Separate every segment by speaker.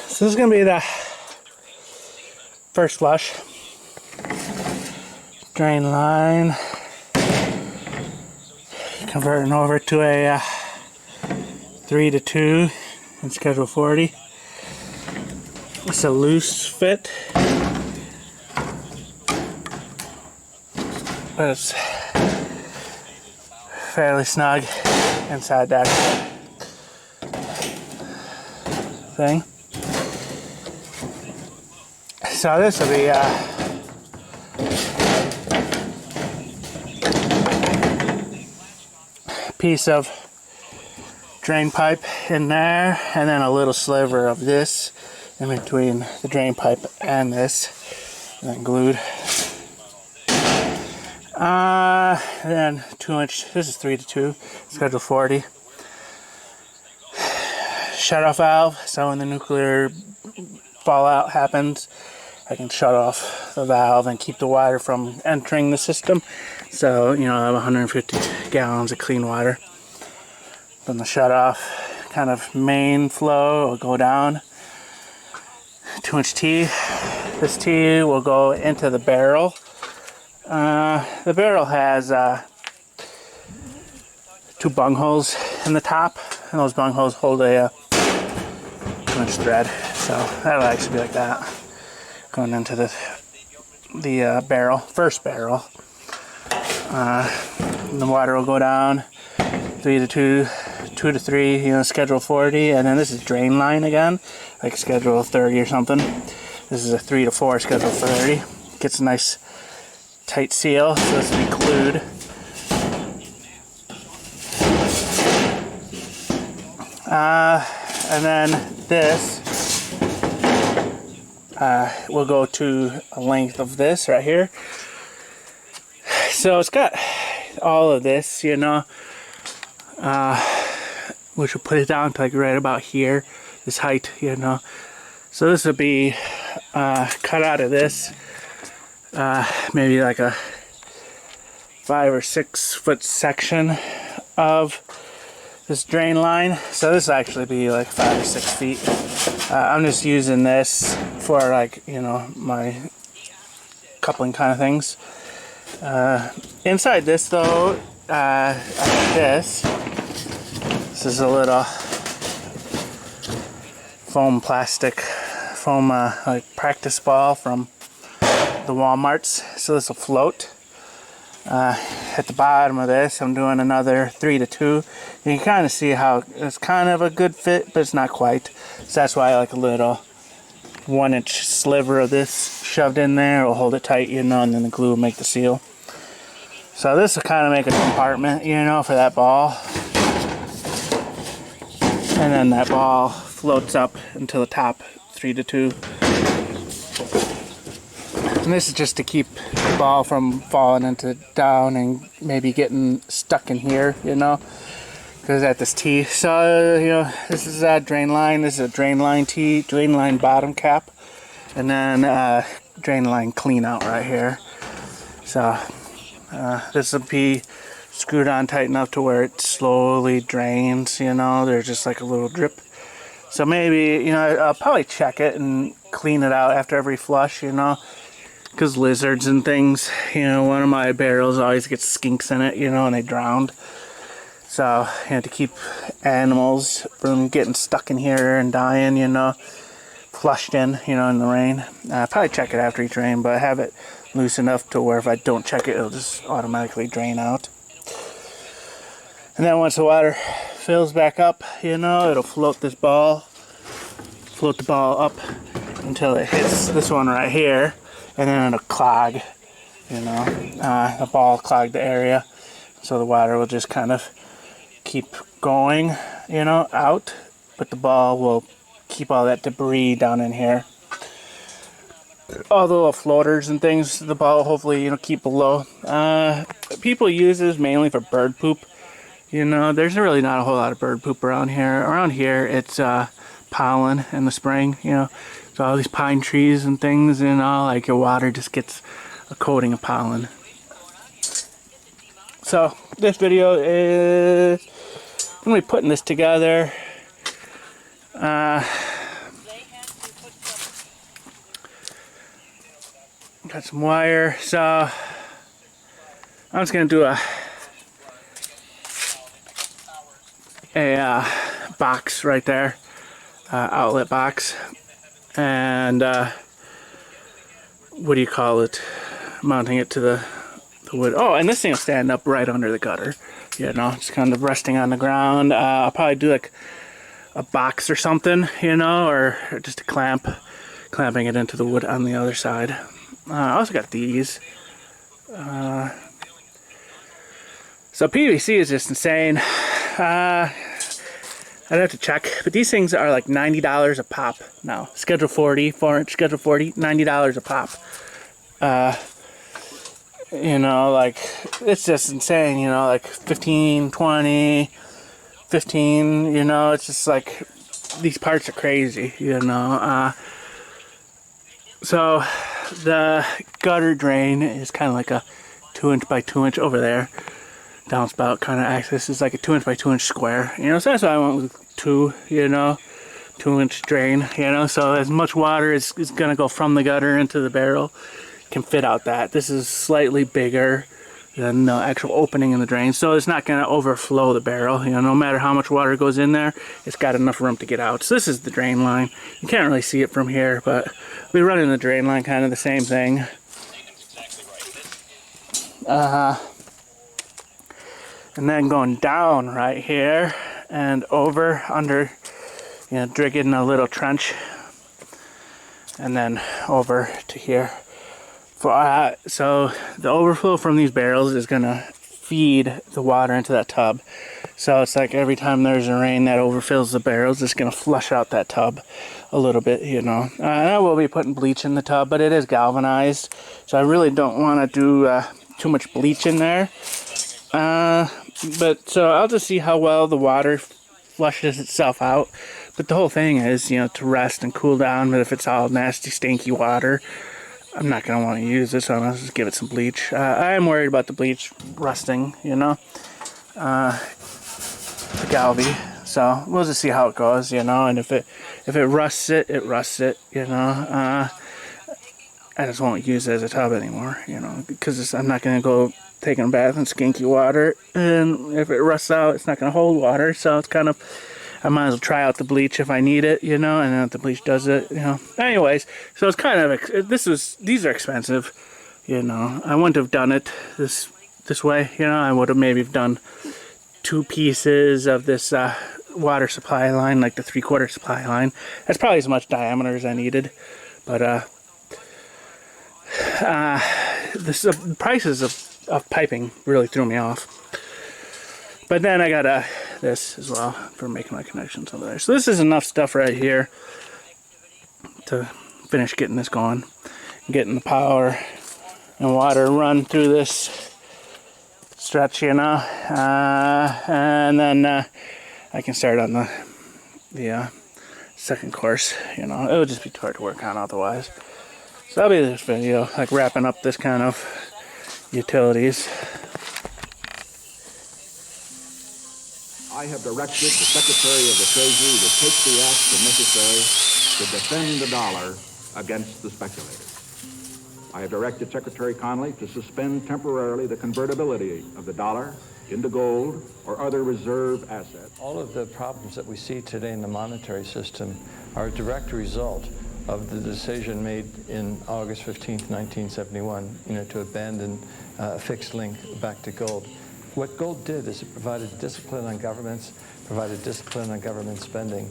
Speaker 1: So this is going to be the first flush. Drain line. Converting over to a 3 to 2 in schedule 40. It's a loose fit, but it's fairly snug inside that thing. So this will be a piece of drain pipe in there, and then a little sliver of this in between the drain pipe and this, and then glued. And then 2-inch, this is 3 to 2, schedule 40. Shut off valve, so when the nuclear fallout happens, I can shut off the valve and keep the water from entering the system. So, you know, I have 150 gallons of clean water. From the shut off kind of main flow will go down. 2-inch T. This T will go into the barrel. The barrel has 2 bung holes in the top, and those bung holes hold a 2-inch thread. So that'll actually be like that, going into the barrel, first barrel. The water will go down 3 to 2, 2 to 3, you know, schedule 40, and then this is drain line again, like schedule 30 or something. This is a 3 to 4, schedule 30. Gets a nice tight seal, so this will be glued. And then this will go to a length of this right here. So it's got all of this, you know, which will put it down to like right about here, this height, you know. So this will be cut out of this, maybe like a 5 or 6 foot section of this drain line. So this will actually be like 5 or 6 feet. I'm just using this for, like, you know, my coupling kind of things. Inside this though, this is a little foam like practice ball from the Walmarts. So this will float. At the bottom of this, I'm doing another 3 to 2. You can kind of see how it's kind of a good fit, but it's not quite. So that's why I like a little 1-inch sliver of this shoved in there. It'll hold it tight, you know, and then the glue will make the seal. So this will kind of make a compartment, you know, for that ball. And then that ball floats up until the top, 3 to 2. And this is just to keep the ball from falling down and maybe getting stuck in here, you know, because at this T. So, you know, this is a drain line. This is a drain line T, drain line bottom cap, and then drain line clean out right here. So this will be screwed on tight enough to where it slowly drains, you know. There's just like a little drip. So maybe, you know, I'll probably check it and clean it out after every flush, you know, because lizards and things, you know, one of my barrels always gets skinks in it, you know, and they drowned. So, you know, to keep animals from getting stuck in here and dying, you know, flushed in, you know, in the rain. Probably check it after each rain, but have it loose enough to where if I don't check it, it'll just automatically drain out. And then once the water fills back up, you know, it'll float the ball up until it hits this one right here, and then it'll clog, you know, the ball clogged the area, so the water will just kind of keep going, you know, out, but the ball will keep all that debris down in here. All the little floaters and things, the ball hopefully, you know, keep below. People use this mainly for bird poop. You know, there's really not a whole lot of bird poop around here. Around here, it's pollen in the spring, you know. So all these pine trees and things, you know, like your water just gets a coating of pollen. So this video is, I'm going to be putting this together. Got some wire, so I'm just gonna do a box right there, outlet box, and what do you call it? Mounting it to the wood. Oh, and this thing will stand up right under the gutter. You know, just kind of resting on the ground. I'll probably do like a box or something, you know, or just a clamping it into the wood on the other side. I also got these. So PVC is just insane. I'd have to check, but these things are like $90 a pop now. Schedule 40, 4-inch Schedule 40, $90 a pop. You know, like, it's just insane, you know, like 15, 20, 15, you know, it's just like, these parts are crazy, you know. So the gutter drain is kind of like a 2-inch by 2-inch over there. Downspout kind of access is like a 2-inch by 2-inch square. You know, so that's why I went with 2, you know, 2-inch drain, you know, so as much water is going to go from the gutter into the barrel can fit out that. This is slightly bigger than the actual opening in the drain, so it's not going to overflow the barrel. You know, no matter how much water goes in there, it's got enough room to get out. So this is the drain line. You can't really see it from here, but we run in the drain line kind of the same thing. And then going down right here and over under, you know, digging a little trench, and then over to here. So the overflow from these barrels is gonna feed the water into that tub. So it's like every time there's a rain that overfills the barrels, it's gonna flush out that tub a little bit, you know. I will be putting bleach in the tub, but it is galvanized, so I really don't want to do too much bleach in there. But so I'll just see how well the water flushes itself out. But the whole thing is, you know, to rest and cool down. But if it's all nasty, stinky water, I'm not going to want to use it, so I'm going to just give it some bleach. I am worried about the bleach rusting, you know, the Galvy. So we'll just see how it goes, you know, and if it rusts it, it rusts it, you know. I just won't use it as a tub anymore, you know, because I'm not going to go taking a bath in skinky water, and if it rusts out, it's not going to hold water, so it's kind of, I might as well try out the bleach if I need it, you know, and then if the bleach does it, you know. Anyways, so it's kind of, these are expensive, you know. I wouldn't have done it this way, you know. I would have maybe done 2 pieces of this water supply line, like the 3/4 supply line. That's probably as much diameter as I needed, but the prices of piping really threw me off. But then I got this as well for making my connections over there. So this is enough stuff right here to finish getting this going, getting the power and water run through this stretch, you know, and then I can start on the second course, you know. It would just be too hard to work on otherwise. So that'll be this video, like wrapping up this kind of utilities.
Speaker 2: I have directed the Secretary of the Treasury to take the action necessary to defend the dollar against the speculators. I have directed Secretary Connally to suspend temporarily the convertibility of the dollar into gold or other reserve assets.
Speaker 3: All of the problems that we see today in the monetary system are a direct result of the decision made in August 15th, 1971, you know, to abandon a fixed link back to gold. What gold did is it provided discipline on governments, provided discipline on government spending.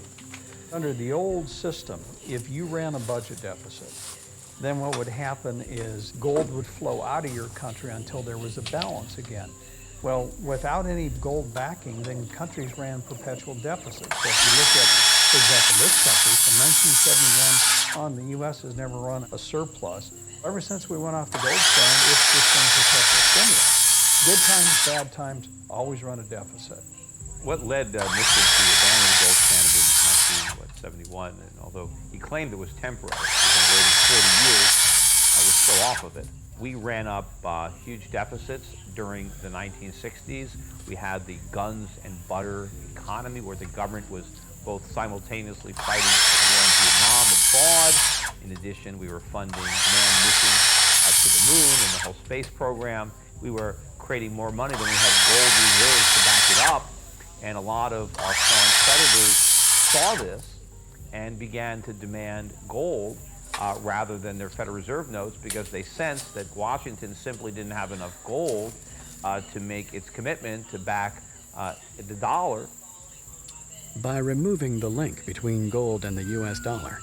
Speaker 4: Under the old system, if you ran a budget deficit, then what would happen is gold would flow out of your country until there was a balance again. Well, without any gold backing, then countries ran perpetual deficits. So if you look at For example, this country, from 1971 on, the U.S. has never run a surplus. Ever since we went off the gold standard, it's just been perpetual stimulus. Good times, bad times, always run a deficit.
Speaker 5: What led Nixon to abandon the gold standard in 1971, and although he claimed it was temporary, he's been waiting 40 years, we're still off of it. We ran up huge deficits during the 1960s. We had the guns and butter economy where the government was both simultaneously fighting the war in Vietnam abroad. In addition, we were funding manned missions to the moon and the whole space program. We were creating more money than we had gold reserves to back it up. And a lot of our foreign creditors saw this and began to demand gold rather than their Federal Reserve notes, because they sensed that Washington simply didn't have enough gold to make its commitment to back the dollar.
Speaker 6: By removing the link between gold and the U.S. dollar,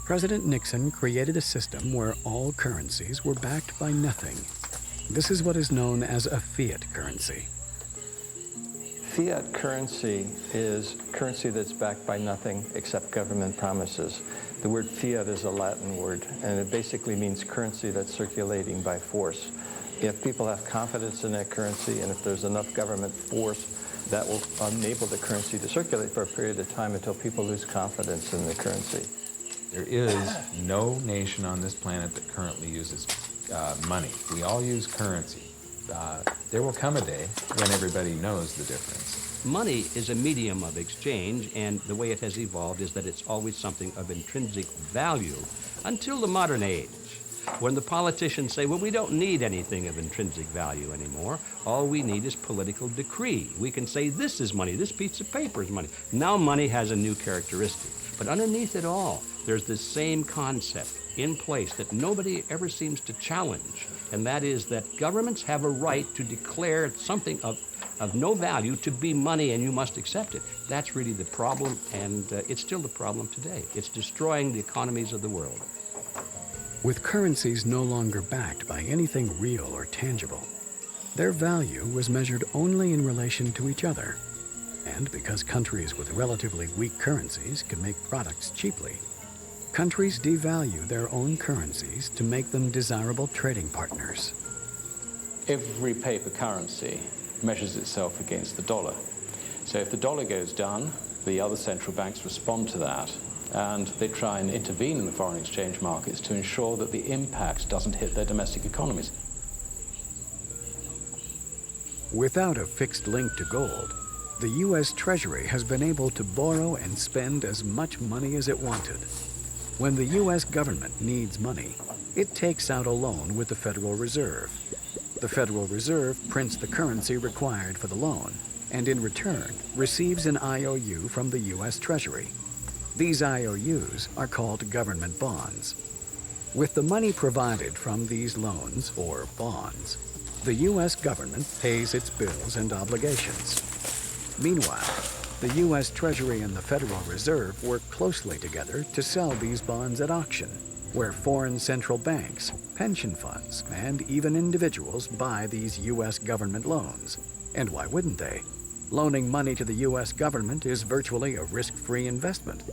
Speaker 6: President Nixon created a system where all currencies were backed by nothing. This is what is known as a fiat currency.
Speaker 3: Fiat currency is currency that's backed by nothing except government promises. The word fiat is a Latin word, and it basically means currency that's circulating by force. If people have confidence in that currency, and if there's enough government force, that will enable the currency to circulate for a period of time until people lose confidence in the currency.
Speaker 7: There is no nation on this planet that currently uses money. We all use currency. There will come a day when everybody knows the difference.
Speaker 8: Money is a medium of exchange, and the way it has evolved is that it's always something of intrinsic value until the modern age, when the politicians say, well, we don't need anything of intrinsic value anymore. All we need is political decree. We can say this is money, this piece of paper is money. Now money has a new characteristic. But underneath it all, there's this same concept in place that nobody ever seems to challenge, and that is that governments have a right to declare something of no value to be money, and you must accept it. That's really the problem, and it's still the problem today. It's destroying the economies of the world.
Speaker 6: With currencies no longer backed by anything real or tangible, their value was measured only in relation to each other. And because countries with relatively weak currencies can make products cheaply, countries devalue their own currencies to make them desirable trading partners.
Speaker 9: Every paper currency measures itself against the dollar. So if the dollar goes down, the other central banks respond to that, and they try and intervene in the foreign exchange markets to ensure that the impact doesn't hit their domestic economies.
Speaker 6: Without a fixed link to gold, the U.S. Treasury has been able to borrow and spend as much money as it wanted. When the U.S. government needs money, it takes out a loan with the Federal Reserve. The Federal Reserve prints the currency required for the loan, and in return, receives an IOU from the U.S. Treasury. These IOUs are called government bonds. With the money provided from these loans, or bonds, the U.S. government pays its bills and obligations. Meanwhile, the U.S. Treasury and the Federal Reserve work closely together to sell these bonds at auction, where foreign central banks, pension funds, and even individuals buy these U.S. government loans. And why wouldn't they? Loaning money to the U.S. government is virtually a risk-free investment.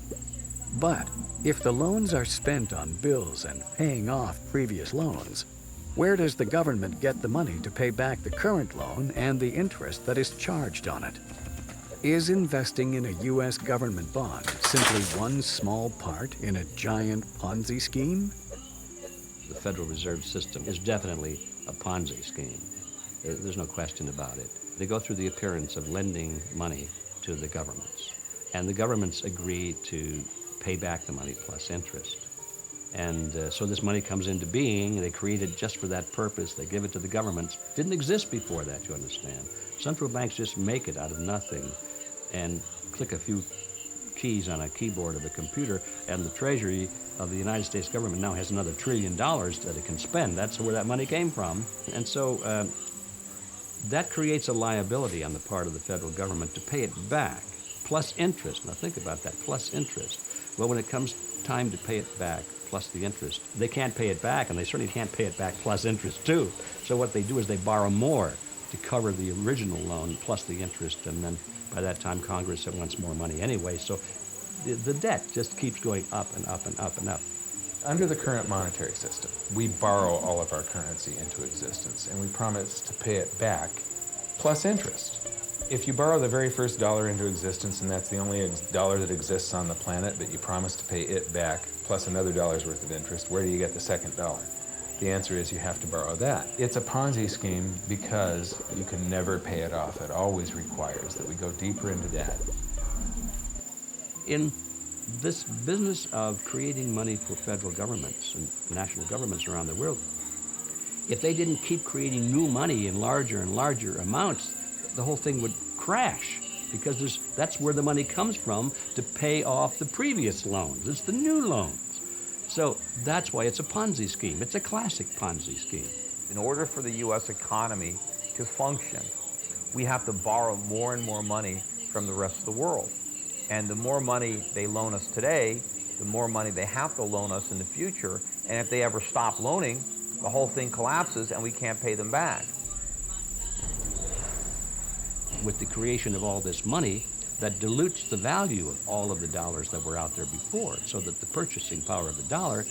Speaker 6: But if the loans are spent on bills and paying off previous loans, where does the government get the money to pay back the current loan and the interest that is charged on it? Is investing in a U.S. government bond simply one small part in a giant Ponzi scheme?
Speaker 8: The Federal Reserve System is definitely a Ponzi scheme. There's no question about it. They go through the appearance of lending money to the governments, and the governments agree to pay back the money plus interest. And so this money comes into being. They create it just for that purpose. They give it to the governments. Didn't exist before that, you understand. Central banks just make it out of nothing and click a few keys on a keyboard of a computer, and the Treasury of the United States government now has another $1 trillion that it can spend. That's where that money came from. And so that creates a liability on the part of the federal government to pay it back, plus interest. Now think about that, plus interest. Well, when it comes time to pay it back, plus the interest, they can't pay it back, and they certainly can't pay it back plus interest too. So what they do is they borrow more to cover the original loan plus the interest, and then by that time Congress wants more money anyway. So the debt just keeps going up and up and up and up.
Speaker 7: Under the current monetary system, we borrow all of our currency into existence, and we promise to pay it back plus interest. If you borrow the very first dollar into existence, and that's the only dollar that exists on the planet, but you promise to pay it back plus another dollar's worth of interest, where do you get the second dollar? The answer is you have to borrow that. It's a Ponzi scheme because you can never pay it off. It always requires that we go deeper into debt.
Speaker 8: In this business of creating money for federal governments and national governments around the world, if they didn't keep creating new money in larger and larger amounts, the whole thing would crash, because that's where the money comes from to pay off the previous loans. It's the new loans. So that's why it's a Ponzi scheme. It's a classic Ponzi scheme.
Speaker 5: In order for the U.S. economy to function, we have to borrow more and more money from the rest of the world. And the more money they loan us today, the more money they have to loan us in the future. And if they ever stop loaning, the whole thing collapses and we can't pay them back.
Speaker 8: With the creation of all this money, that dilutes the value of all of the dollars that were out there before, so that the purchasing power of the dollar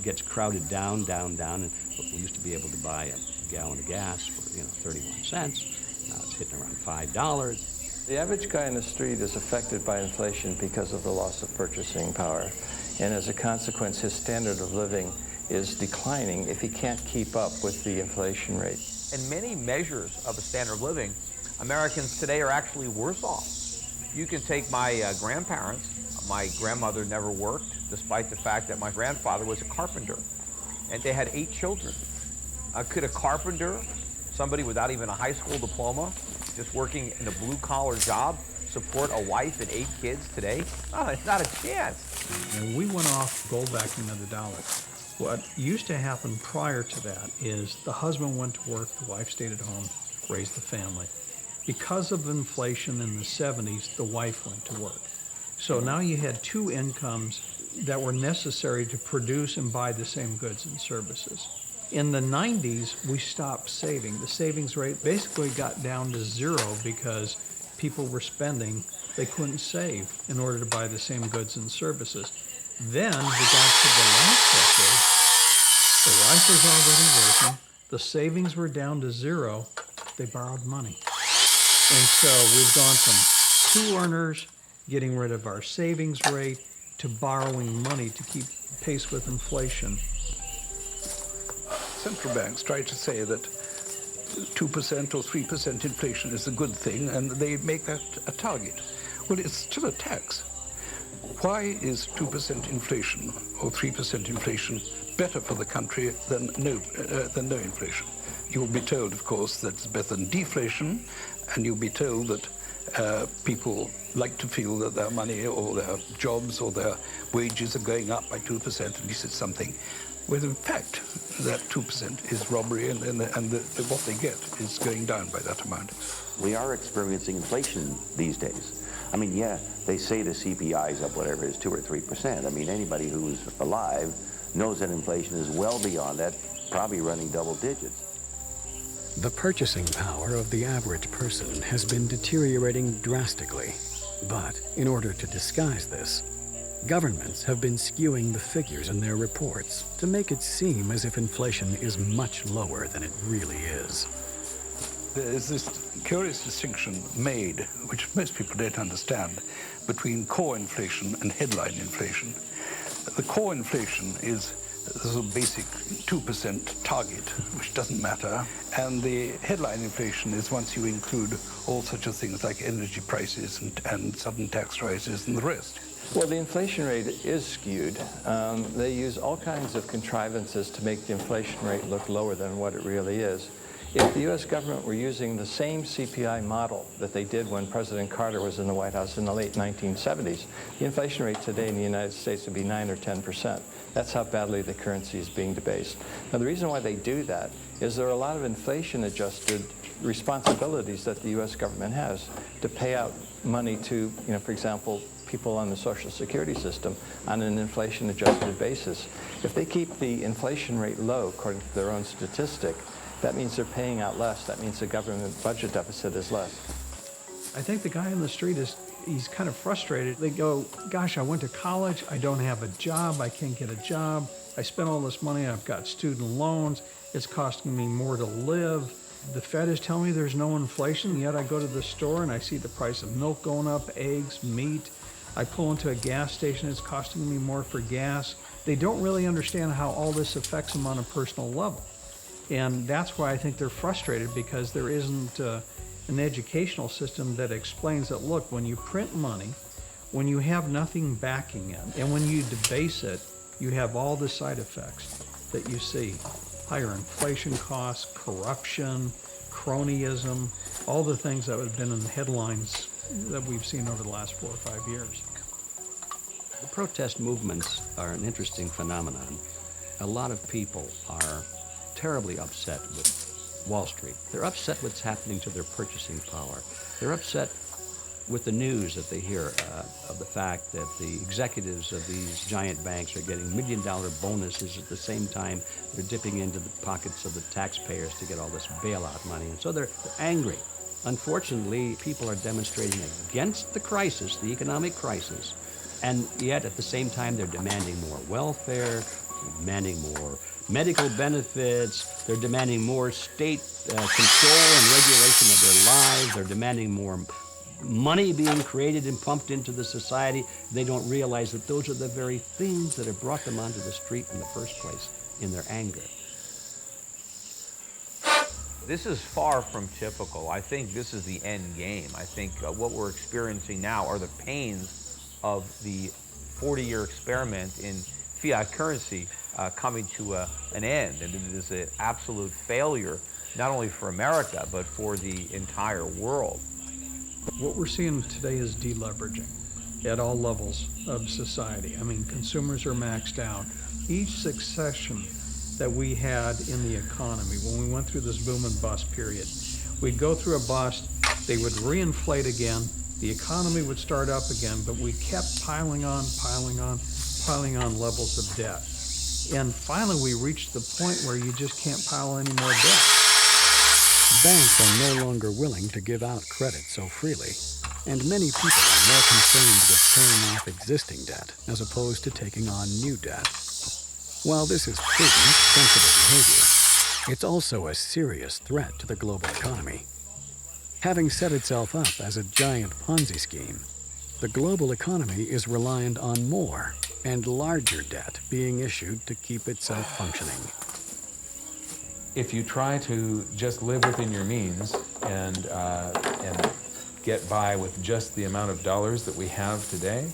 Speaker 8: gets crowded down, down, down. And we used to be able to buy a gallon of gas for 31 cents. Now it's hitting around $5.
Speaker 3: The average guy in the street is affected by inflation because of the loss of purchasing power. And as a consequence, his standard of living is declining if he can't keep up with the inflation rate.
Speaker 5: In many measures of a standard of living, Americans today are actually worse off. You can take my grandparents. My grandmother never worked, despite the fact that my grandfather was a carpenter. And they had 8 children. Could a carpenter, somebody without even a high school diploma, just working in a blue-collar job, support a wife and 8 kids today? Oh, it's not a chance.
Speaker 4: And we went off gold backing of the dollar. What used to happen prior to that is the husband went to work, the wife stayed at home, raised the family. Because of inflation in the 70s, the wife went to work. So now you had 2 incomes that were necessary to produce and buy the same goods and services. In the 90s, we stopped saving. The savings rate basically got down to 0 because people were spending. They couldn't save in order to buy the same goods and services. Then we got to the last decade. The wife was already working. The savings were down to 0. They borrowed money. And so we've gone from 2 earners getting rid of our savings rate to borrowing money to keep pace with inflation.
Speaker 10: Central banks try to say that 2% or 3% inflation is a good thing, and they make that a target. Well, it's still a tax. Why is 2% inflation or 3% inflation better for the country than no inflation? You'll be told, of course, that it's better than deflation, and you'll be told that people like to feel that their money or their jobs or their wages are going up by 2%, at least it's something. Well, in fact, that 2% is robbery, and what they get is going down by that amount.
Speaker 11: We are experiencing inflation these days. I mean, yeah, they say the CPI is up, whatever it is, 2 or 3%. I mean, anybody who's alive knows that inflation is well beyond that, probably running double digits.
Speaker 6: The purchasing power of the average person has been deteriorating drastically. But in order to disguise this, governments have been skewing the figures in their reports to make it seem as if inflation is much lower than it really is.
Speaker 10: There is this curious distinction made, which most people don't understand, between core inflation and headline inflation. The core inflation is the sort of basic 2% target, which doesn't matter. And the headline inflation is once you include all such things like energy prices and sudden tax rises and the rest.
Speaker 3: Well, the inflation rate is skewed. They use all kinds of contrivances to make the inflation rate look lower than what it really is. If the U.S. government were using the same CPI model that they did when President Carter was in the White House in the late 1970s, the inflation rate today in the United States would be 9 or 10%. That's how badly the currency is being debased. Now, the reason why they do that is there are a lot of inflation-adjusted responsibilities that the U.S. government has to pay out money to, for example, people on the Social Security system on an inflation-adjusted basis. If they keep the inflation rate low, according to their own statistic, that means they're paying out less. That means the government budget deficit is less.
Speaker 4: I think the guy on the street is He's kind of frustrated. They go, gosh, I went to college, I don't have a job, I can't get a job, I spent all this money, I've got student loans, it's costing me more to live. The Fed is telling me there's no inflation, yet I go to the store and I see the price of milk going up, eggs, meat. I pull into a gas station, it's costing me more for gas. They don't really understand how all this affects them on a personal level. And that's why I think they're frustrated, because there isn't an educational system that explains that, look, when you print money, when you have nothing backing it, and when you debase it, you have all the side effects that you see. Higher inflation costs, corruption, cronyism, all the things that have been in the headlines that we've seen over the last 4 or 5 years.
Speaker 8: The protest movements are an interesting phenomenon. A lot of people are terribly upset with Wall Street. They're upset what's happening to their purchasing power. They're upset with the news that they hear of the fact that the executives of these giant banks are getting $1 million bonuses at the same time they're dipping into the pockets of the taxpayers to get all this bailout money. And so they're angry. Unfortunately, people are demonstrating against the crisis, the economic crisis, and yet at the same time they're demanding more welfare, demanding more medical benefits, they're demanding more state control and regulation of their lives, they're demanding more money being created and pumped into the society. They don't realize that those are the very things that have brought them onto the street in the first place, in their anger.
Speaker 5: This is far from typical. I think this is the end game. I think what we're experiencing now are the pains of the 40-year experiment in fiat currency coming to an end. And it is an absolute failure, not only for America, but for the entire world.
Speaker 4: What we're seeing today is deleveraging at all levels of society. I mean, consumers are maxed out. Each succession that we had in the economy, when we went through this boom and bust period, we'd go through a bust, they would reinflate again, the economy would start up again, but we kept piling on levels of debt. And finally, we reached the point where you just can't pile any more debt.
Speaker 6: Banks are no longer willing to give out credit so freely, and many people are more concerned with paying off existing debt as opposed to taking on new debt. While this is prudent, sensible behavior, it's also a serious threat to the global economy. Having set itself up as a giant Ponzi scheme, the global economy is reliant on more and larger debt being issued to keep itself functioning.
Speaker 7: If you try to just live within your means and get by with just the amount of dollars that we have today,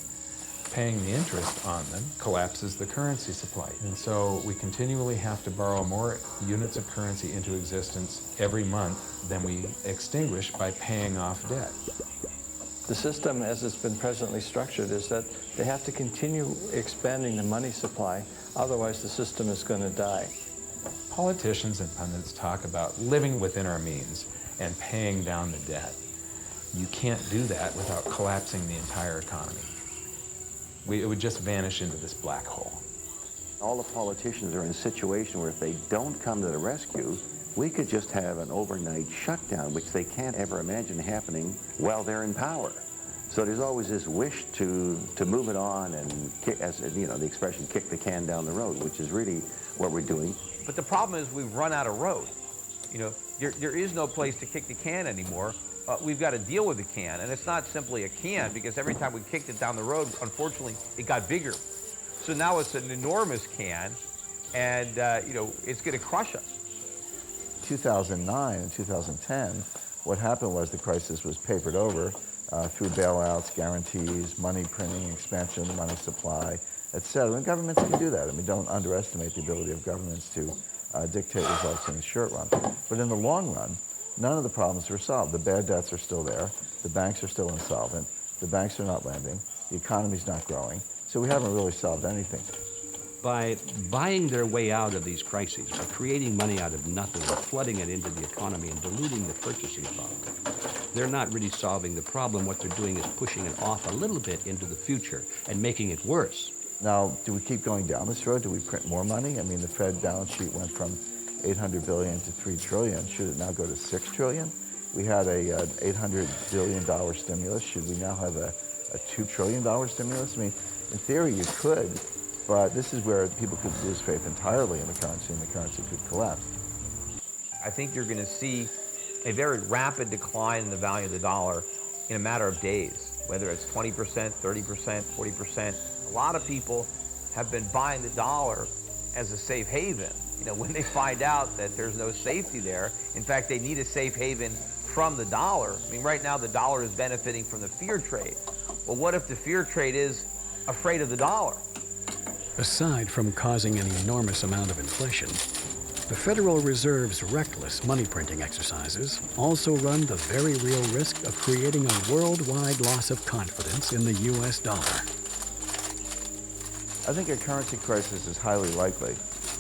Speaker 7: paying the interest on them collapses the currency supply. And so we continually have to borrow more units of currency into existence every month than we extinguish by paying off debt.
Speaker 3: The system as it's been presently structured is that they have to continue expanding the money supply, otherwise the system is going to die.
Speaker 7: Politicians and pundits talk about living within our means and paying down the debt. You can't do that without collapsing the entire economy. It would just vanish into this black hole.
Speaker 11: All the politicians are in a situation where if they don't come to the rescue, we could just have an overnight shutdown, which they can't ever imagine happening while they're in power. So there's always this wish to move it on and, as you know, the expression, kick the can down the road, which is really what we're doing.
Speaker 5: But the problem is we've run out of road. You know, there is no place to kick the can anymore. We've got to deal with the can, and it's not simply a can, because every time we kicked it down the road, unfortunately, it got bigger. So now it's an enormous can, and you know, it's going to crush us.
Speaker 12: 2009 and 2010, what happened was the crisis was papered over through bailouts, guarantees, money printing, expansion of the money supply, et cetera. And governments can do that. I mean, don't underestimate the ability of governments to dictate results in the short run. But in the long run, none of the problems are solved. The bad debts are still there. The banks are still insolvent. The banks are not lending. The economy's not growing. So we haven't really solved anything.
Speaker 8: By buying their way out of these crises, by creating money out of nothing and flooding it into the economy and diluting the purchasing power, they're not really solving the problem. What they're doing is pushing it off a little bit into the future and making it worse.
Speaker 12: Now, do we keep going down this road? Do we print more money? I mean, the Fed balance sheet went from $800 billion to $3 trillion. Should it now go to $6 trillion? We had a $800 billion stimulus. Should we now have a $2 trillion stimulus? I mean, in theory, you could, but this is where people could lose faith entirely in the currency, and the currency could collapse.
Speaker 5: I think you're going to see a very rapid decline in the value of the dollar in a matter of days, whether it's 20%, 30%, 40%. A lot of people have been buying the dollar as a safe haven. You know, when they find out that there's no safety there, in fact, they need a safe haven from the dollar. I mean, right now the dollar is benefiting from the fear trade. Well, what if the fear trade is afraid of the dollar?
Speaker 6: Aside from causing an enormous amount of inflation, the Federal Reserve's reckless money printing exercises also run the very real risk of creating a worldwide loss of confidence in the U.S. dollar.
Speaker 12: I think a currency crisis is highly likely,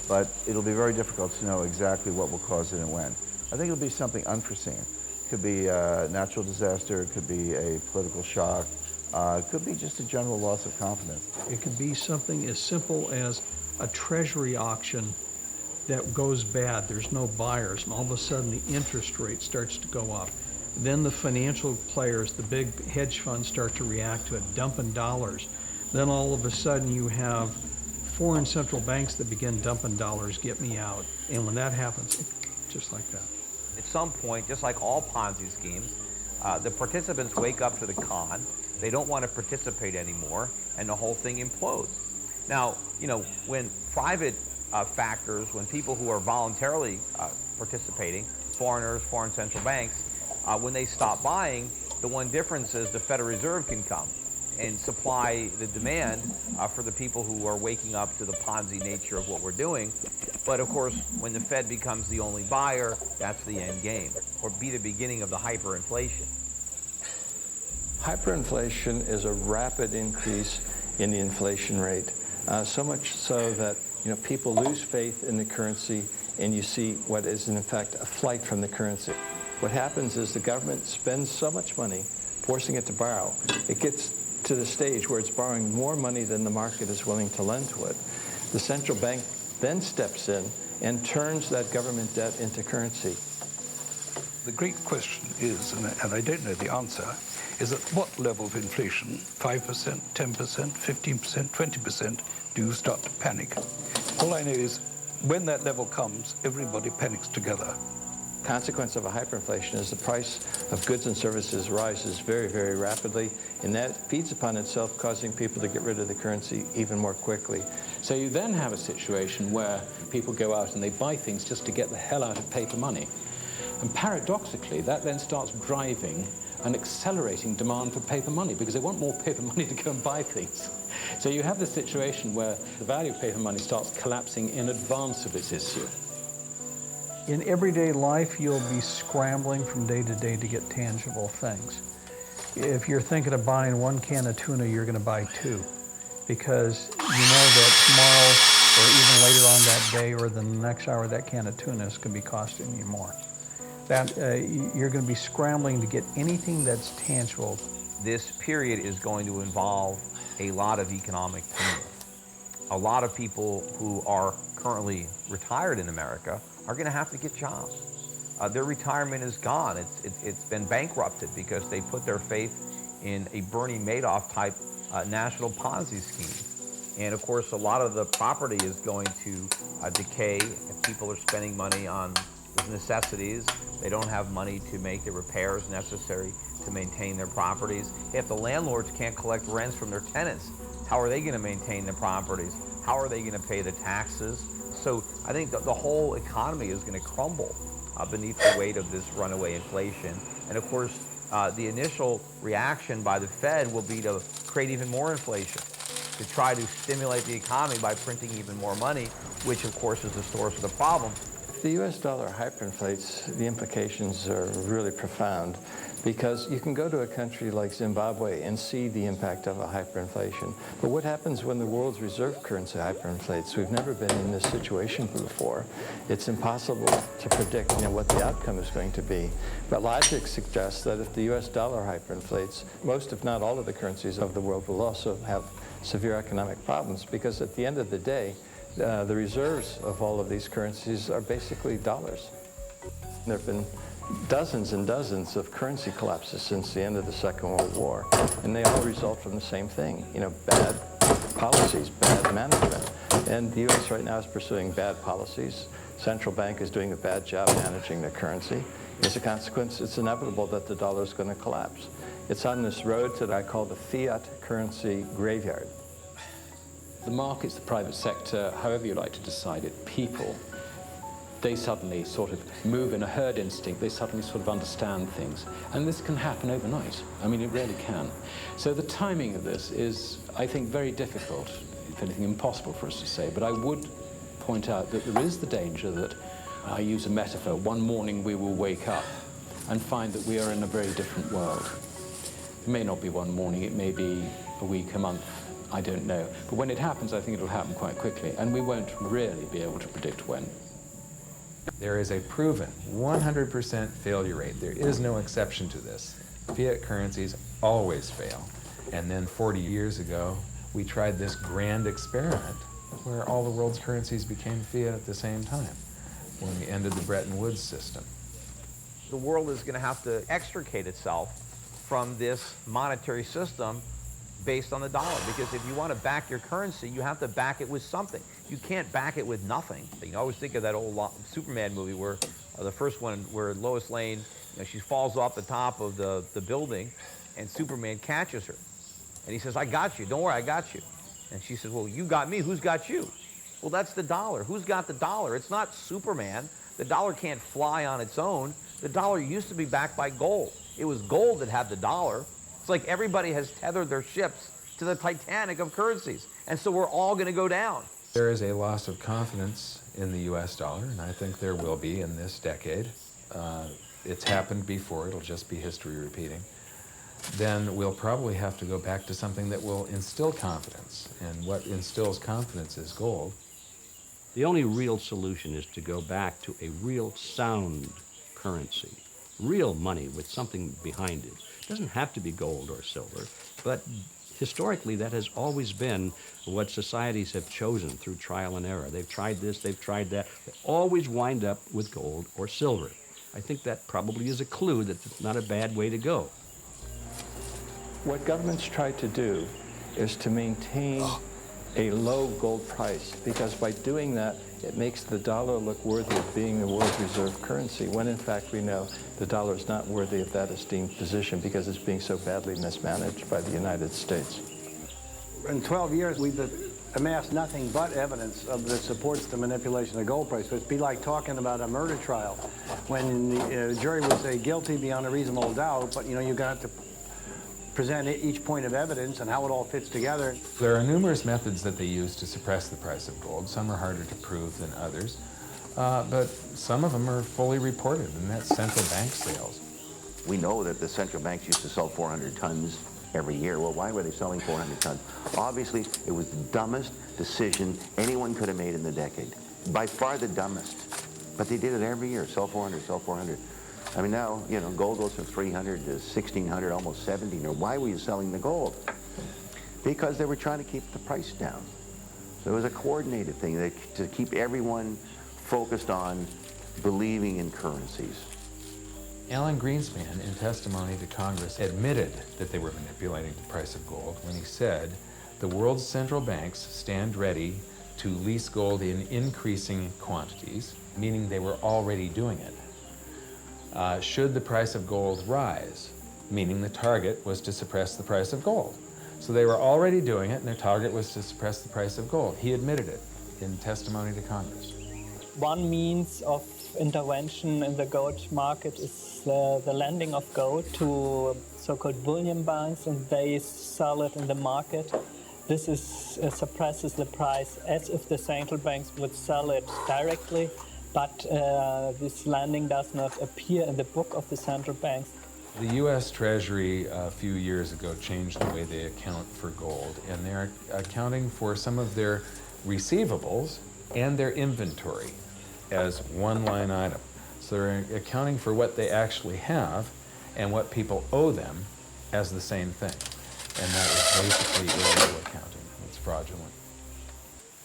Speaker 12: but it'll be very difficult to know exactly what will cause it and when. I think it'll be something unforeseen. It could be a natural disaster, it could be a political shock, it could be just a general loss of confidence.
Speaker 4: It could be something as simple as a treasury auction that goes bad. There's no buyers, and all of a sudden the interest rate starts to go up. Then the financial players, the big hedge funds, start to react to it, dumping dollars. Then all of a sudden you have foreign central banks that begin dumping dollars, get me out. And when that happens, just like that.
Speaker 5: At some point, just like all Ponzi schemes, the participants wake up to the con. They don't want to participate anymore, and the whole thing implodes. Now, you know, when private factors, when people who are voluntarily participating, foreigners, foreign central banks, when they stop buying, the one difference is the Federal Reserve can come and supply the demand for the people who are waking up to the Ponzi nature of what we're doing. But of course, when the Fed becomes the only buyer, that's the end game, or be the beginning of the hyperinflation.
Speaker 3: Hyperinflation is a rapid increase in the inflation rate, so much so that people lose faith in the currency, and you see what is in effect a flight from the currency. What happens is the government spends so much money forcing it to borrow. It gets to the stage where it's borrowing more money than the market is willing to lend to it. The central bank then steps in and turns that government debt into currency.
Speaker 10: The great question is, and I don't know the answer, is at what level of inflation, 5%, 10%, 15%, 20%, do you start to panic? All I know is when that level comes, everybody panics together.
Speaker 3: Consequence of a hyperinflation is the price of goods and services rises very, very rapidly, and that feeds upon itself, causing people to get rid of the currency even more quickly.
Speaker 9: So you then have a situation where people go out and they buy things just to get the hell out of paper money. And paradoxically, that then starts driving and accelerating demand for paper money because they want more paper money to go and buy things. So you have this situation where the value of paper money starts collapsing in advance of its issue.
Speaker 4: In everyday life, you'll be scrambling from day to day to get tangible things. If you're thinking of buying one can of tuna, you're going to buy two, because you know that tomorrow or even later on that day or the next hour, that can of tuna is going to be costing you more. You're going to be scrambling to get anything that's tangible.
Speaker 5: This period is going to involve a lot of economic pain. A lot of people who are currently retired in America are going to have to get jobs. Their retirement is gone. It's been bankrupted because they put their faith in a Bernie Madoff type national Ponzi scheme. And of course, a lot of the property is going to decay if people are spending money on necessities. They don't have money to make the repairs necessary to maintain their properties. If the landlords can't collect rents from their tenants, how are they going to maintain their properties? How are they going to pay the taxes? So I think the whole economy is going to crumble beneath the weight of this runaway inflation. And of course, the initial reaction by the Fed will be to create even more inflation, to try to stimulate the economy by printing even more money, which of course is the source of the problem.
Speaker 3: If the US dollar hyperinflates, the implications are really profound, because you can go to a country like Zimbabwe and see the impact of a hyperinflation. But what happens when the world's reserve currency hyperinflates? We've never been in this situation before. It's impossible to predict what the outcome is going to be. But logic suggests that if the US dollar hyperinflates, most if not all of the currencies of the world will also have severe economic problems, because at the end of the day, the reserves of all of these currencies are basically dollars. There have been dozens and dozens of currency collapses since the end of the Second World War, and they all result from the same thing, bad policies, bad management. And the U.S. right now is pursuing bad policies. Central bank is doing a bad job managing the currency. As a consequence, it's inevitable that the dollar is going to collapse. It's on this road that I call the fiat currency graveyard.
Speaker 9: The markets, the private sector, however you like to decide it, people, they suddenly sort of move in a herd instinct. They suddenly sort of understand things. And this can happen overnight. I mean, it really can. So the timing of this is, I think, very difficult, if anything, impossible for us to say. But I would point out that there is the danger that, I use a metaphor, one morning we will wake up and find that we are in a very different world. It may not be one morning, it may be a week, a month, I don't know. But when it happens, I think it'll happen quite quickly, and we won't really be able to predict when.
Speaker 7: There is a proven 100% failure rate. There is no exception to this. Fiat currencies always fail. And then 40 years ago, we tried this grand experiment where all the world's currencies became fiat at the same time, when we ended the Bretton Woods system.
Speaker 5: The world is going to have to extricate itself from this monetary system based on the dollar, because if you want to back your currency, you have to back it with something. You can't back it with nothing. I always think of that old Superman movie where the first one where Lois Lane, she falls off the top of the building and Superman catches her. And he says, I got you, don't worry, I got you. And she says, well, you got me, who's got you? Well, that's the dollar. Who's got the dollar? It's not Superman. The dollar can't fly on its own. The dollar used to be backed by gold. It was gold that had the dollar. It's like everybody has tethered their ships to the Titanic of currencies. And so we're all going to go down.
Speaker 7: There is a loss of confidence in the US dollar, and I think there will be in this decade. It's happened before, it'll just be history repeating. Then we'll probably have to go back to something that will instill confidence. And what instills confidence is gold.
Speaker 8: The only real solution is to go back to a real sound currency, real money with something behind it. It doesn't have to be gold or silver, but historically that has always been what societies have chosen through trial and error. They've tried this, they've tried that. They always wind up with gold or silver. I think that probably is a clue that it's not a bad way to go.
Speaker 3: What governments try to do is to maintain a low gold price, because by doing that, it makes the dollar look worthy of being the world reserve currency, when in fact we know the dollar is not worthy of that esteemed position because it's being so badly mismanaged by the United States.
Speaker 13: In 12 years, we've amassed nothing but evidence that supports the manipulation of the gold price. It'd be like talking about a murder trial when the jury would say guilty beyond a reasonable doubt, but you got to present each point of evidence and how it all fits together.
Speaker 7: There are numerous methods that they use to suppress the price of gold. Some are harder to prove than others, but some of them are fully reported, and that's central bank sales.
Speaker 11: We know that the central banks used to sell 400 tons every year. Well, why were they selling 400 tons? Obviously, it was the dumbest decision anyone could have made in the decade. By far the dumbest. But they did it every year, sell 400, sell 400. I mean, now, gold goes from 300 to 1,600, almost 17. Why were you selling the gold? Because they were trying to keep the price down. So it was a coordinated thing to keep everyone focused on believing in currencies.
Speaker 7: Alan Greenspan, in testimony to Congress, admitted that they were manipulating the price of gold when he said, the world's central banks stand ready to lease gold in increasing quantities, meaning they were already doing it. Should the price of gold rise, meaning the target was to suppress the price of gold. So they were already doing it, and their target was to suppress the price of gold. He admitted it in testimony to Congress.
Speaker 14: One means of intervention in the gold market is the lending of gold to so-called bullion banks, and they sell it in the market. This suppresses the price as if the central banks would sell it directly. But this lending does not appear in the book of the central banks.
Speaker 7: The U.S. Treasury a few years ago changed the way they account for gold, and they're accounting for some of their receivables and their inventory as one line item. So they're accounting for what they actually have and what people owe them as the same thing. And that is basically illegal accounting. It's fraudulent.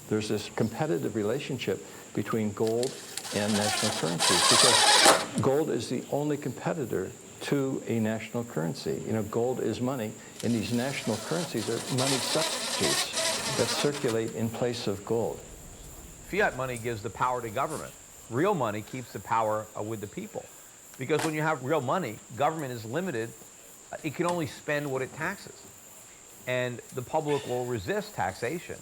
Speaker 3: There's this competitive relationship between gold in national currencies because gold is the only competitor to a national currency. You know, gold is money, and these national currencies are money substitutes that circulate in place of gold.
Speaker 5: Fiat money gives the power to government. Real money keeps the power with the people. Because when you have real money, government is limited. It can only spend what it taxes. And the public will resist taxation.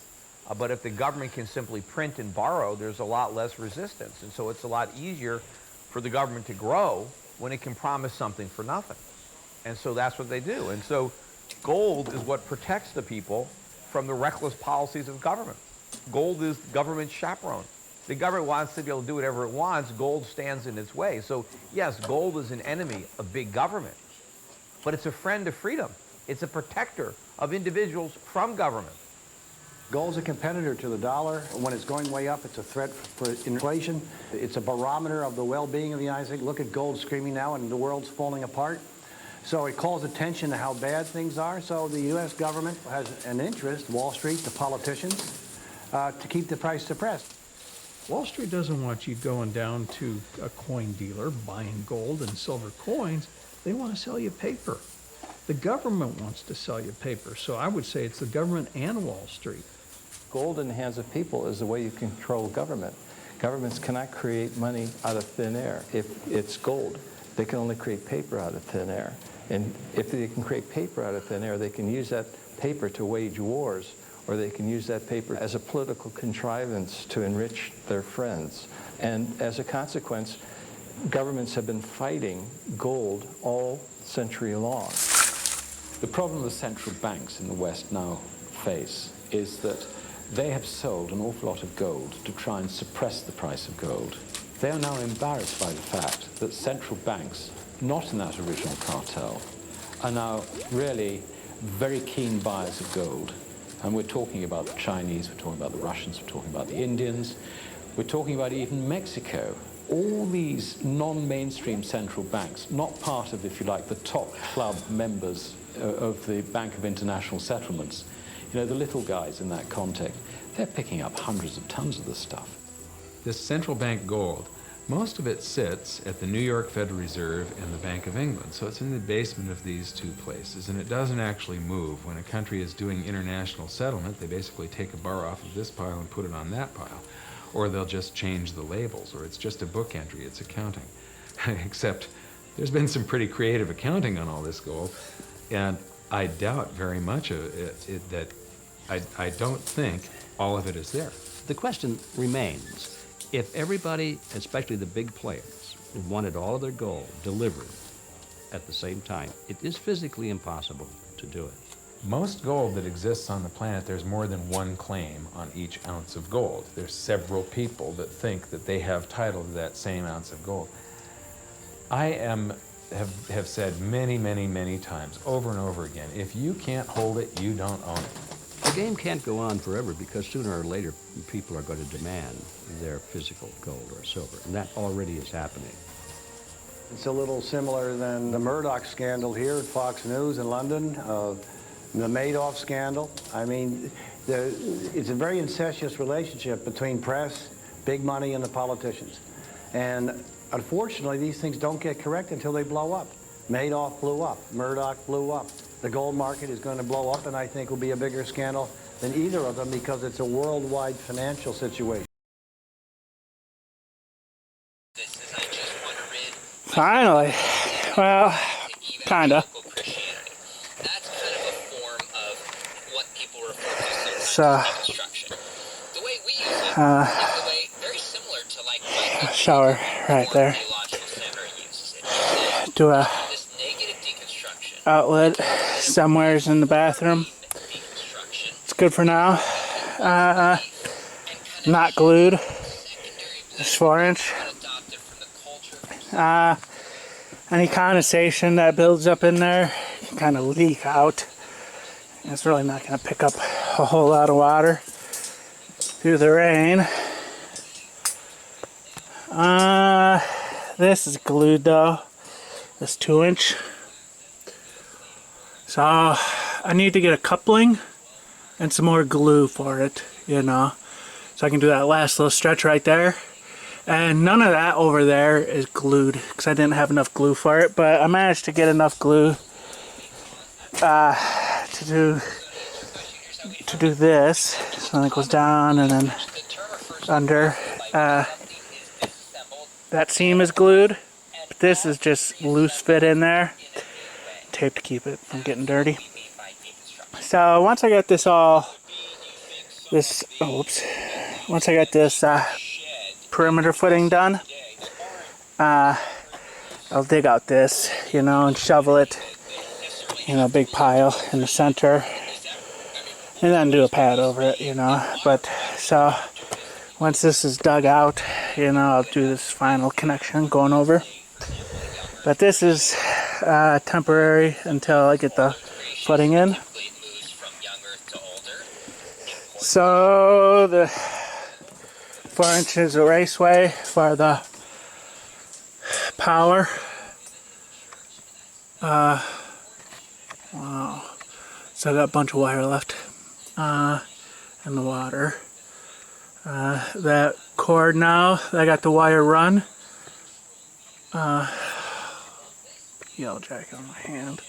Speaker 5: But if the government can simply print and borrow, there's a lot less resistance. And so it's a lot easier for the government to grow when it can promise something for nothing. And so that's what they do. And so gold is what protects the people from the reckless policies of government. Gold is government chaperone. The government wants to be able to do whatever it wants. Gold stands in its way. So yes, gold is an enemy of big government, but it's a friend of freedom. It's a protector of individuals from government.
Speaker 13: Gold's a competitor to the dollar. When it's going way up, it's a threat for inflation. It's a barometer of the well-being of the United States. Look at gold screaming now and the world's falling apart. So it calls attention to how bad things are. So the U.S. government has an interest, Wall Street, the politicians, to keep the price suppressed.
Speaker 4: Wall Street doesn't want you going down to a coin dealer buying gold and silver coins. They want to sell you paper. The government wants to sell you paper. So I would say it's the government and Wall Street.
Speaker 3: Gold in the hands of people is the way you control government. Governments cannot create money out of thin air. If it's gold, they can only create paper out of thin air. And if they can create paper out of thin air, they can use that paper to wage wars, or they can use that paper as a political contrivance to enrich their friends. And as a consequence, governments have been fighting gold all century long.
Speaker 9: The problem the central banks in the West now face is that they have sold an awful lot of gold to try and suppress the price of gold. They are now embarrassed by the fact that central banks, not in that original cartel, are now really very keen buyers of gold. And we're talking about the Chinese, we're talking about the Russians, we're talking about the Indians, we're talking about even Mexico. All these non-mainstream central banks, not part of, if you like, the top club members of the Bank of International Settlements, you know, the little guys in that context, they're picking up hundreds of tons of this stuff.
Speaker 7: This central bank gold, most of it sits at the New York Federal Reserve and the Bank of England. So it's in the basement of these two places, and it doesn't actually move. When a country is doing international settlement, they basically take a bar off of this pile and put it on that pile. Or they'll just change the labels, or it's just a book entry, it's accounting. Except there's been some pretty creative accounting on all this gold, and I doubt very much that I don't think all of it is there.
Speaker 8: The question remains, if everybody, especially the big players, wanted all of their gold delivered at the same time, it is physically impossible to do it.
Speaker 7: Most gold that exists on the planet, there's more than one claim on each ounce of gold. There's several people that think that they have title to that same ounce of gold. I have said many, many, many times, over and over again, if you can't hold it, you don't own it.
Speaker 8: The game can't go on forever because sooner or later people are going to demand their physical gold or silver, and that already is happening.
Speaker 13: It's a little similar than the Murdoch scandal here at Fox News in London, the Madoff scandal. I mean, it's a very incestuous relationship between press, big money, and the politicians. And unfortunately, these things don't get correct until they blow up. Madoff blew up. Murdoch blew up. The gold market is going to blow up, and I think will be a bigger scandal than either of them because it's a worldwide financial situation.
Speaker 1: Finally. Well, kinda. So, shower right there. Do a outlet somewheres in the bathroom. It's good for now. Not glued. Just 4-inch. Any condensation that builds up in there can kind of leak out. It's really not going to pick up a whole lot of water through the rain. This is glued though. This 2-inch. So I need to get a coupling and some more glue for it, you know. So I can do that last little stretch right there. And none of that over there is glued because I didn't have enough glue for it, but I managed to get enough glue to do this. So then it goes down and then under. That seam is glued, but this is just loose fit in there. Tape to keep it from getting dirty. So once I got this once I got this perimeter footing done, I'll dig out this, you know, and shovel it, you know, big pile in the center, and then do a pad over it, you know. But so once this is dug out, you know, I'll do this final connection going over. But this is temporary until I get the footing in. So the 4 inches of raceway for the power. Wow. So I got a bunch of wire left in the water. That cord now, I got the wire run. Yellow jacket on my hand.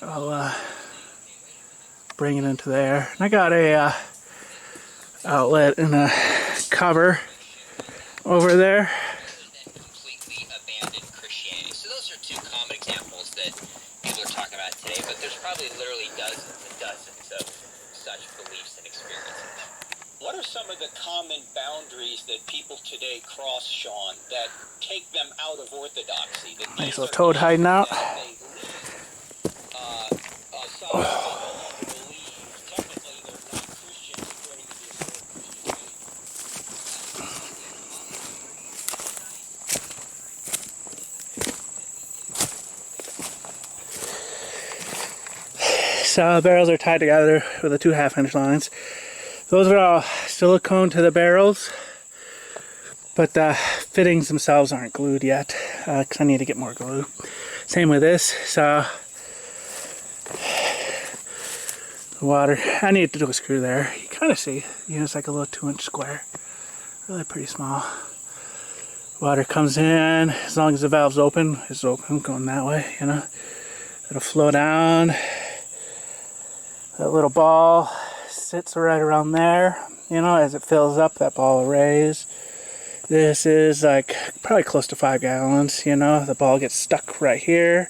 Speaker 1: I'll bring it into there. And I got a outlet and a cover over there.
Speaker 15: Completely abandoned Christianity. So those are two common examples that people are talking about today, but there's probably literally dozens and dozens of such beliefs and experiences.
Speaker 16: What are some of the common boundaries that people today cross, Sean, that take them out of orthodoxy? That
Speaker 1: Nice little toad hiding out. So barrels are tied together with the 2 1/2-inch lines. Those are all silicone to the barrels, but the fittings themselves aren't glued yet because I need to get more glue. Same with this. So the water, I need to do a screw there. You kind of see, you know, it's like a little 2-inch square, really pretty small. Water comes in as long as the valve's open. It's open, going that way, you know. It'll flow down. That little ball sits right around there, you know. As it fills up, that ball will raise. This is like probably close to 5 gallons, you know. The ball gets stuck right here.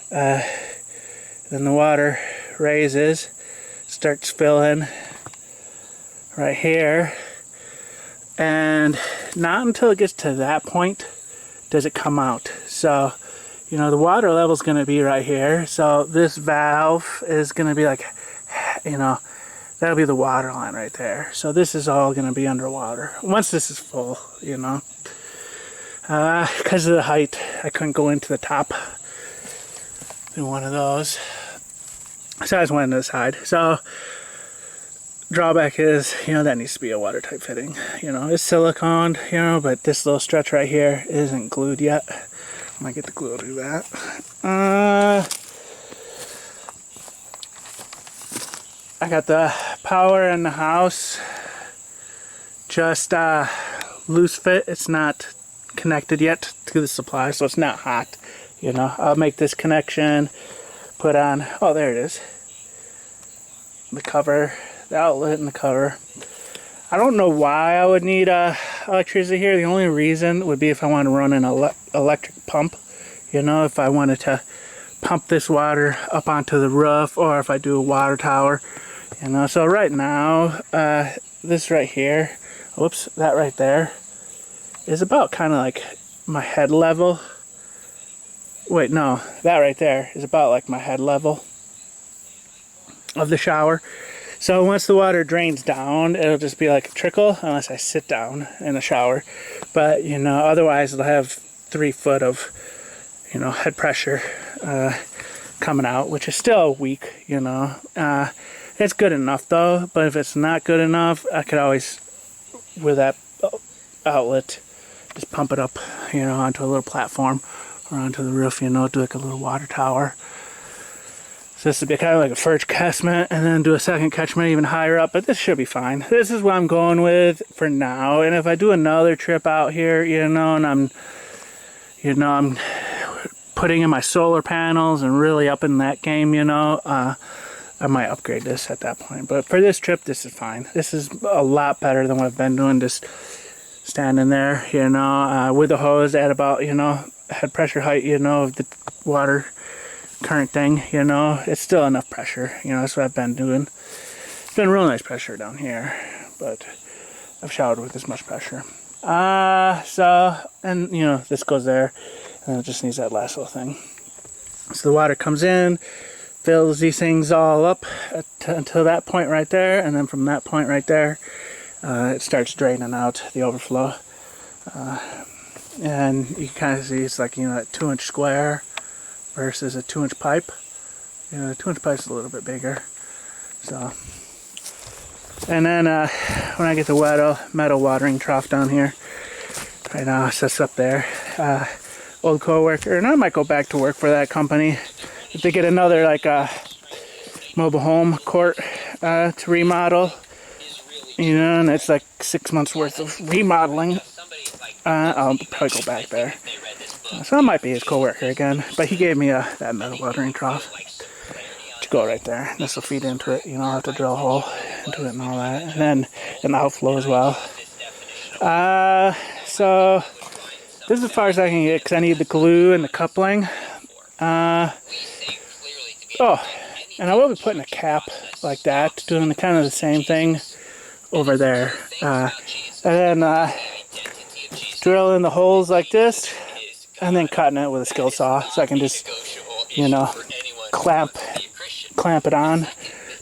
Speaker 1: Then the water raises, starts filling right here. And not until it gets to that point does it come out. So, you know, the water level is going to be right here. So this valve is going to be like, you know, that'll be the water line right there. So this is all going to be underwater once this is full, you know. Because of the height, I couldn't go into the top in one of those. So I just went into the side. So drawback is, you know, that needs to be a watertight fitting. You know, it's siliconed, you know, but this little stretch right here isn't glued yet. I might get the glue to do that. I got the power in the house, just loose fit. It's not connected yet to the supply, so it's not hot. You know, I'll make this connection, put on, oh, there it is. The cover, the outlet and the cover. I don't know why I would need electricity here. The only reason would be if I want to run an electric pump. You know, if I wanted to pump this water up onto the roof, or if I do a water tower. You know, so right now, this right here, whoops, that right there, is about kind of like my head level. Wait, no, that right there is about like my head level of the shower. So once the water drains down, it'll just be like a trickle unless I sit down in the shower. But, you know, otherwise it'll have 3 foot of, you know, head pressure coming out, which is still weak, you know. It's good enough though, but if it's not good enough, I could always, with that outlet, just pump it up, you know, onto a little platform or onto the roof, you know, do like a little water tower. So this would be kind of like a first catchment, and then do a second catchment even higher up, but this should be fine. This is what I'm going with for now, and if I do another trip out here, you know, and I'm putting in my solar panels and really up in that game, you know, I might upgrade this at that point. But for this trip, this is fine. This is a lot better than what I've been doing, just standing there, you know, with the hose at about, you know, head pressure height, you know, of the water current thing, you know. It's still enough pressure, you know. That's what I've been doing. It's been real nice pressure down here, but I've showered with this much pressure. So, and you know, this goes there, and it just needs that last little thing. So the water comes in, fills these things all up until that point right there, and then from that point right there, it starts draining out the overflow. And you can kind of see it's like, you know, that 2-inch square versus a 2-inch pipe. You know, the 2-inch pipe's a little bit bigger. So, and then when I get the metal watering trough down here, right now it sits up there. Old co-worker, and I might go back to work for that company if they get another like mobile home court to remodel. You know, and it's like 6 months worth of remodeling. I'll probably go back there. So I might be his co-worker again, but he gave me that metal watering trough to go right there. This will feed into it, you know, I'll have to drill a hole into it and all that. And then an outflow as well. So this is as far as I can get because I need the glue and the coupling. Oh, and I will be putting a cap like that, doing kind of the same thing over there. And then drilling the holes like this, and then cutting it with a skill saw, so I can just, you know, clamp it on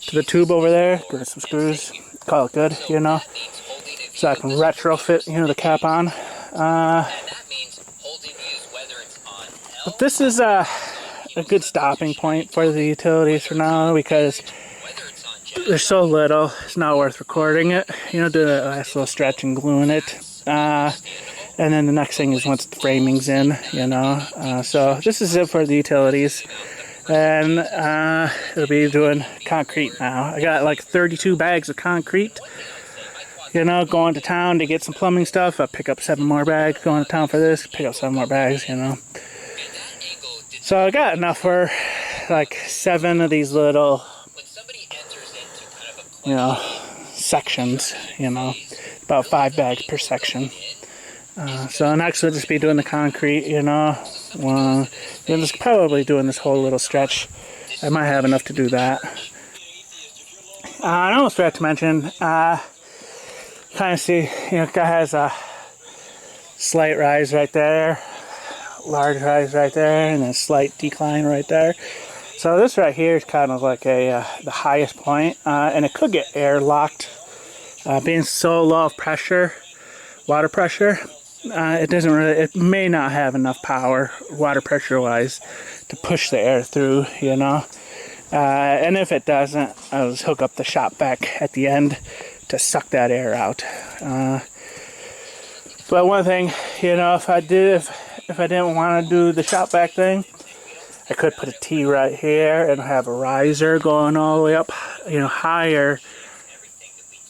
Speaker 1: to the tube over there, give it some screws, call it good, you know, so I can retrofit, you know, the cap on. But this is a good stopping point for the utilities for now, because there's so little, it's not worth recording it, you know, doing a nice little stretch and gluing it. And then the next thing is once the framing's in, you know. So this is it for the utilities. And it'll be doing concrete now. I got like 32 bags of concrete, you know, going to town to get some plumbing stuff. I pick up 7 more bags, going to town for this, pick up 7 more bags, you know. So I got enough for like 7 of these little, you know, sections, you know, about 5 bags per section. So next we'll just be doing the concrete, you know. Just probably doing this whole little stretch. I might have enough to do that. I almost forgot to mention, kind of see, you know, guy has a slight rise right there, large rise right there, and a slight decline right there. So this right here is kind of like the highest point, and it could get airlocked. Being so low of pressure, water pressure, it may not have enough power, water pressure wise, to push the air through, you know. And if it doesn't, I'll just hook up the shop vac at the end to suck that air out. But one thing, you know, if I didn't want to do the shop vac thing, I could put a T right here and have a riser going all the way up, you know, higher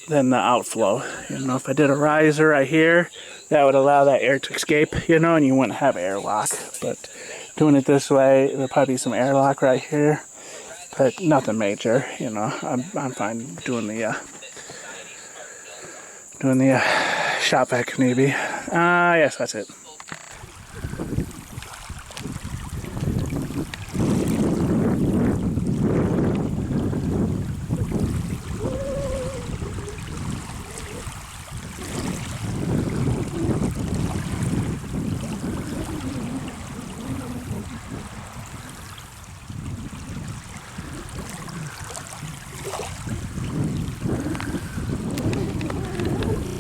Speaker 1: than the outflow. You know, if I did a riser right here, that would allow that air to escape, you know, and you wouldn't have airlock. But doing it this way, there'll probably be some airlock right here, but nothing major, you know. I'm fine doing the shop vac maybe. Yes, that's it.